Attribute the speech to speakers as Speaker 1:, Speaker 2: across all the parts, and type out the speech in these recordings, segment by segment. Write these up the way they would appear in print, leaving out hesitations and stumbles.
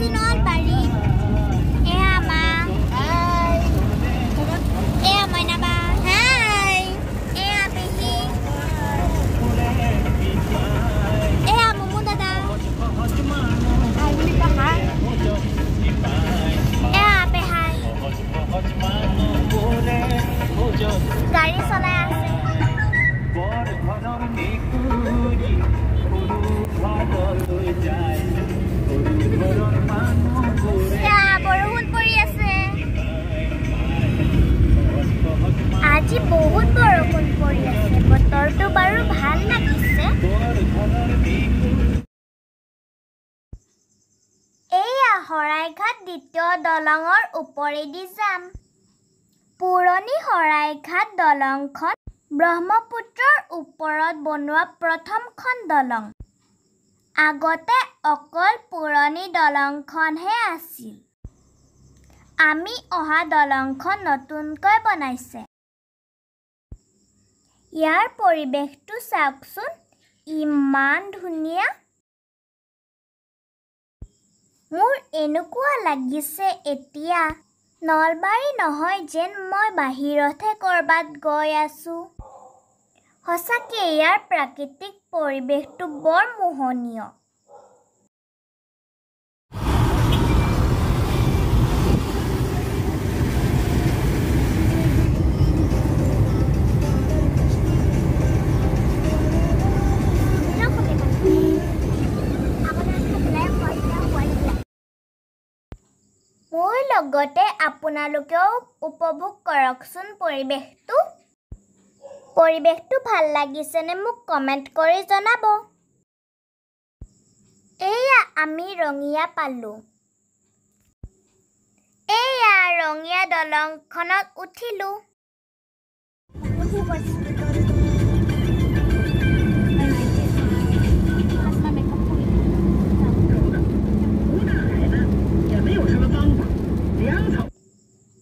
Speaker 1: আছি নলবাৰী এয়া মা হাই এয়া মইনাবা হাই এয়া পেহী এয়া মুমু দাদা হাই বুলি কহা এয়া পেহাই গাড়ী চলাই আছে বৰষুণ পৰি আছে আজি বহুত বৰষুণ পৰি আছে বতৰটো বাৰু ভাল লাগিছে এয়া শৰাইঘাট দ্বিতীয় দলঙৰ ওপৰেদি যাম পুৰণি শৰাইঘাট দলংখন ব্ৰহ্মপুত্ৰৰ ওপৰত বনোৱা প্ৰথমখন দলং আগতে অকল পুৰণি দলংখনহে আছিল আমি অহা দলংখন নতুনকৈ বনাইছে ইয়াৰ পৰিৱেশটো চাওকচোন ইমান ধুনীয়া মোৰ এনেকুৱা লাগিছে এতিয়া নলবাৰী নহয় যেন মই বাহিৰতহে কৰবাত গৈ আছো সঁচাকৈ ইয়াৰ প্ৰাকৃতিক পৰিৱেশটো বৰ মোহনীয় মোৰ লগতে আপোনালোকেও উপভোগ কৰকচোন পৰিৱেশটো ভাল লাগিছেনে মোক কমেণ্ট কৰি জনাব এয়া আমি ৰঙিয়া পালোঁ এয়া ৰঙিয়া দলংখনত উঠিলোঁ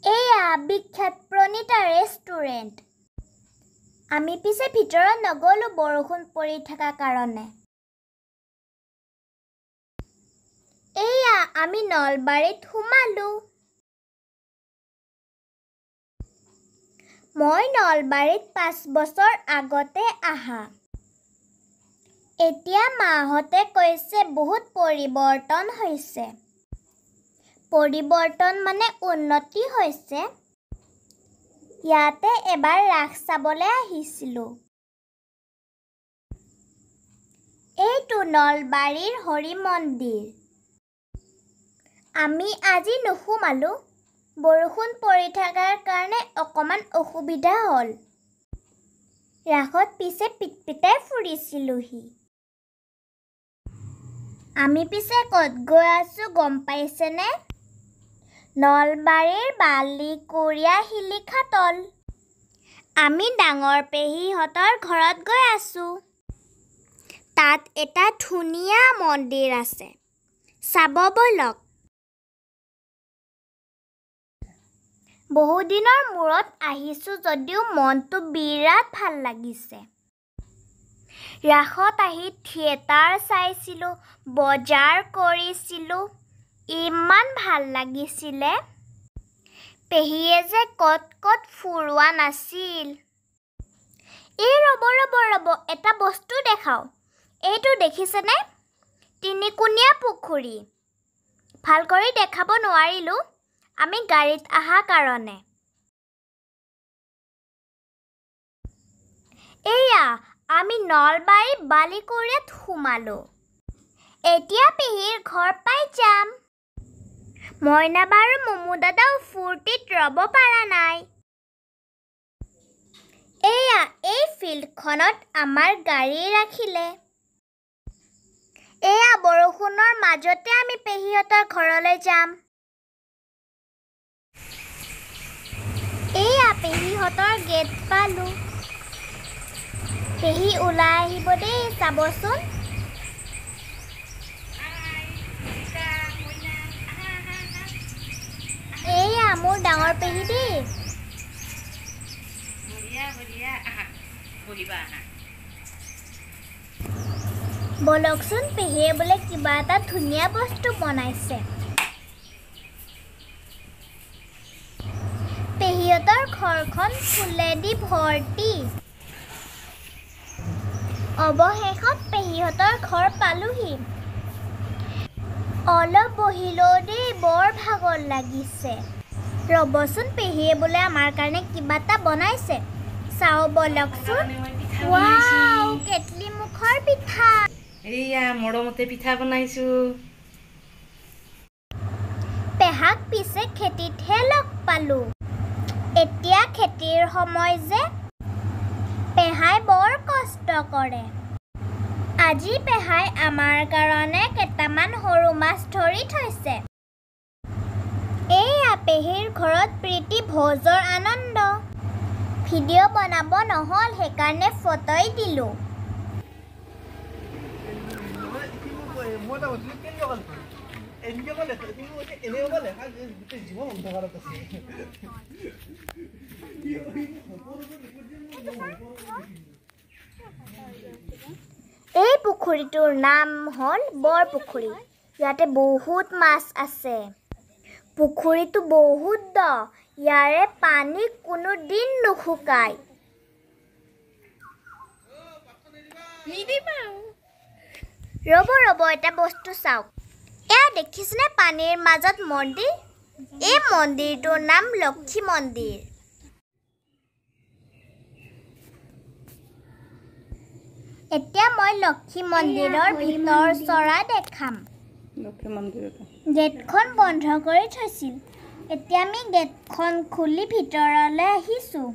Speaker 1: এয়া বিখ্যাত প্ৰণীতা ৰেষ্টুৰেণ্ট আমি পিছে ভিতৰত নগ'লো বৰষুণ পৰি থকা কাৰণে এয়া আমি নলবাৰীত সোমালোঁ মই নলবাৰীত 5 বছৰ আগতে আহা এতিয়া মাহঁতে কৈছে বহুত পৰিৱৰ্তন হৈছে পৰিৱৰ্তন মানে উন্নতি হৈছে ইয়াতে এবাৰ ৰাস চাবলৈ আহিছিলোঁ এইটো নলবাৰীৰ হৰি মন্দিৰ আমি আজি নুসুমালোঁ বৰষুণ পৰি থকাৰ কাৰণে অকণমান অসুবিধা হ'ল ৰাসত পিছে পিটপিটাই ফুৰিছিলোঁহি আমি পিছে ক'ত গৈ আছোঁ গম পাইছেনে নলবাৰীৰ বালিকুৰিয়া শিলিখাতল আমি ডাঙৰ পেহীহঁতৰ ঘৰত গৈ আছোঁ তাত এটা ধুনীয়া মন্দিৰ আছে চাব ব'লক বহুদিনৰ মূৰত আহিছোঁ যদিও মনটো বিৰাট ভাল লাগিছে ৰাসত আহি থিয়েটাৰ চাইছিলোঁ বজাৰ কৰিছিলোঁ ইমান ভাল লাগিছিলে পেহীয়ে যে ক'ত ফুৰোৱা নাছিল এই ৰ'ব এটা বস্তু দেখাওঁ এইটো দেখিছেনে তিনিকুণীয়া পুখুৰী ভাল কৰি দেখাব নোৱাৰিলোঁ আমি গাড়ীত অহা কাৰণে এয়া আমি নলবাৰী বালিকুৰিয়াত সোমালোঁ এতিয়া পেহীৰ ঘৰ পাই যাম মইনাবা আৰু মুমু দাদাও ফূৰ্তিত ৰ'ব পৰা নাই এয়া এই ফিল্ডখনত আমাৰ গাড়ী ৰাখিলে এয়া বৰষুণৰ মাজতে আমি পেহীহঁতৰ ঘৰলৈ যাম এয়া পেহীহঁতৰ গেট পালোঁ পেহী ওলাই আহিব দেই চাবচোন এয়া মোৰ ডাঙৰ পেহী দেই বলকচোন পেহীয়ে বোলে কিবা এটা ধুনীয়া বস্তু বনাইছে পেহীহঁতৰ ঘৰখন ফুলেদি ভৰ্তি। অৱশেষত পেহীহঁতৰ ঘৰ পালোহি। অলপ বহিলেও দেই বৰ ভাগৰ লাগিছে। ৰ'বচোন, পেহীয়ে বোলে আমাৰ কাৰণে কিবা এটা বনাইছে। চাওঁ বলকচোন। ৱাও, কেটলি মুখৰ পিঠা।
Speaker 2: এইয়া মৰমতে পিঠা বনাইছোঁ।
Speaker 1: পেহাক পিছে খেতিতহে লগ পালোঁ। এতিয়া খেতিৰ সময় যে, পেহাই বৰ কষ্ট কৰে। আজি পেহাই আমাৰ কাৰণে কেইটামান সৰু মাছ ধৰি থৈছে। এয়া পেহীৰ ঘৰত প্ৰীতি ভোজৰ আনন্দ। ভিডিঅ' বনাব নহ'ল, সেইকাৰণে ফটোই দিলোঁ। এই পুখুৰীটোৰ নাম হ'ল বৰ পুখুৰী। ইয়াতে বহুত মাছ আছে। পুখুৰীটো বহুত দ, ইয়াৰে পানী কোনো দিন নুশুকায়। ৰ'ব এটা বস্তু চাওক। এয়া দেখিছেনে পানীৰ মাজত মন্দিৰ? এই মন্দিৰটোৰ নাম লক্ষী মন্দিৰ। এতিয়া মই লক্ষী মন্দিৰৰ ভিতৰ চৰা দেখাম। গেটখন বন্ধ কৰি থৈছিল। এতিয়া আমি গেটখন খুলি ভিতৰলৈ আহিছোঁ।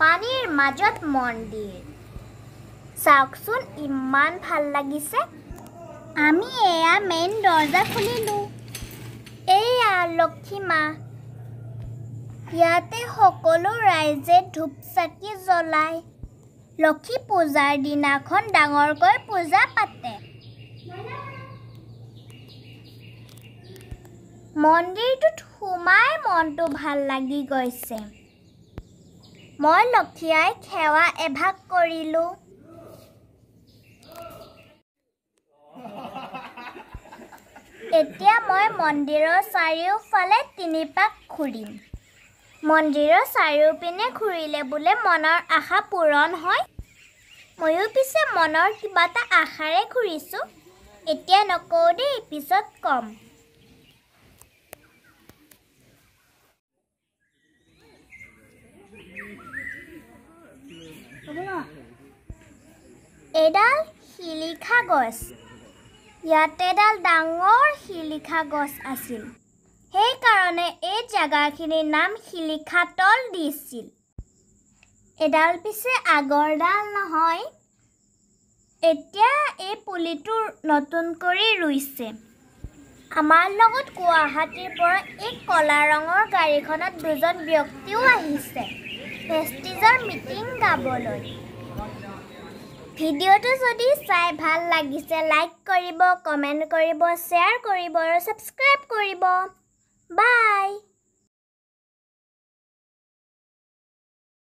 Speaker 1: পানীৰ মাজত মন্দিৰ। চাওকচোন, ইমান ভাল লাগিছে। আমি এয়া মেইন দৰ্জা খুলিলোঁ। এয়া লক্ষী মা। ইয়াতে সকলো ৰাইজে ধূপ চাকি জ্বলায়। লক্ষী পূজাৰ দিনাখন ডাঙৰকৈ পূজা পাতে। মন্দিৰটোত সোমাই মনটো ভাল লাগি গৈছে। মই লক্ষী আইক সেৱা এভাগ কৰিলোঁ। এতিয়া মই মন্দিৰৰ চাৰিওফালে 3 পাক ঘূৰিম। মন্দিৰৰ চাৰিওপিনে ঘূৰিলে বোলে মনৰ আশা পূৰণ হয়। ময়ো পিছে মনৰ কিবা এটা আশাৰে ঘূৰিছোঁ। এতিয়া নকওঁ দেই, পিছত ক'ম। এডাল শিলিখা গছ। ইয়াত এডাল ডাঙৰ শিলিখা গছ আছিল। সেইকাৰণে এই জেগাখিনিৰ নাম শিলিখাতল দিছিল। এডাল পিছে আগৰ ডাল নহয়। এতিয়া এই পুলিটো নতুন কৰি ৰুইছে। আমাৰ লগত গুৱাহাটীৰ পৰা এই কলা ৰঙৰ গাড়ীখনত 2জন ব্যক্তিও আহিছে প্ৰেষ্টিজৰ মিটিং গাবলৈ। ভিডিঅ'টো যদি চাই ভাল লাগিছে, লাইক কৰিব, কমেণ্ট কৰিব, শ্বেয়াৰ কৰিব আৰু ছাবস্ক্ৰাইব কৰিব। বাই।